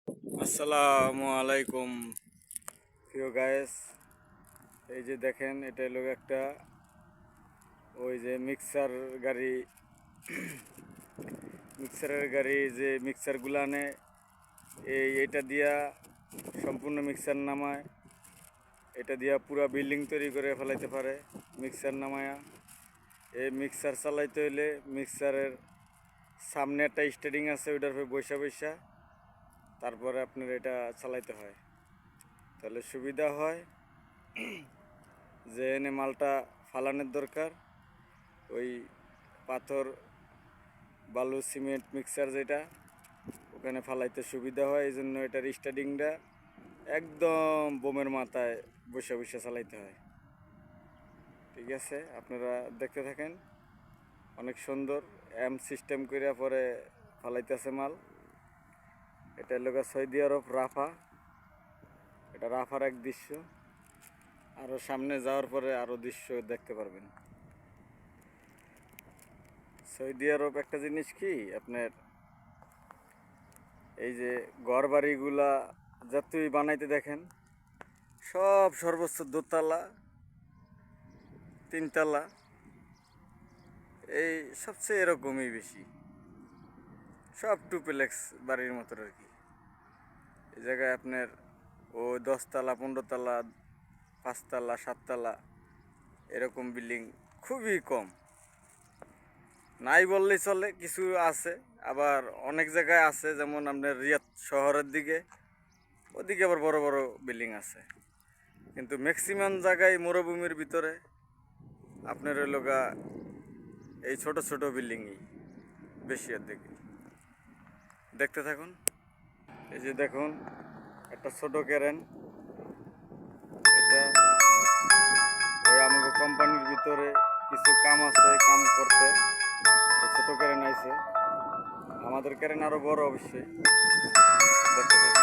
আসসালামু আলাইকুম প্রিয় গায়েস। এই যে দেখেন, এটা হলো একটা ওই যে মিক্সারের গাড়ি যে মিক্সারগুলো আনে, এটা দিয়া সম্পূর্ণ মিক্সার নামায়, এটা দিয়া পুরা বিল্ডিং তৈরি করে ফেলাইতে পারে মিক্সার নামায়া। এই মিক্সার চালাইতে হইলে মিক্সারের সামনে একটা স্টার্টিং আছে, ওইটার উপরে বৈশা বৈশা তারপরে আপনার এটা চালাইতে হয়, তাহলে সুবিধা হয়। যে এনে মালটা ফালানোর দরকার, ওই পাথর বালু সিমেন্ট মিক্সার যেটা, ওখানে ফালাইতে সুবিধা হয়। এই জন্য এটার স্টার্টিংটা একদম বোমের মাথায় বসে বসে চালাইতে হয়। ঠিক আছে, আপনারা দেখতে থাকেন। অনেক সুন্দর সিস্টেম করে পরে ফালাইতেছে মাল। এটা লোক সৌদি আরব রাফা, এটা রাফার এক দৃশ্য। আরও সামনে যাওয়ার পরে আরও দৃশ্য দেখতে পারবেন। সৌদি আরব একটা জিনিস কি, আপনার এই যে ঘর বাড়িগুলা যতই বানাইতে দেখেন, সব সর্বোচ্চ দোতলা তিনতলা, এই সবচেয়ে এরকমই বেশি, সব টুপ্লেক্স বাড়ির মতো আর কি। এই জায়গায় আপনার ও 10তলা 15তলা 5তলা 7তলা এরকম বিল্ডিং খুবই কম, নাই বললেই চলে। কিছু আছে, আবার অনেক জায়গায় আছে, যেমন আপনার রিয়াদ শহরের দিকে, ওদিকে আবার বড় বড় বিল্ডিং আছে। কিন্তু ম্যাক্সিমাম জায়গায় মরুভূমির ভিতরে আপনার লোকা এই ছোট ছোট বিল্ডিংই বেশি আর দিকে। দেখতে থাকুন। এই যে দেখুন, একটা ছোট ক্যারেন, এটা ওই আমাদের কোম্পানির ভিতরে কিছু কাম আছে, কাম করতে ছোট ক্যারেন আইছে। আমাদের ক্যারেন আরো বড় অবশ্যই। দেখতে থাকুন।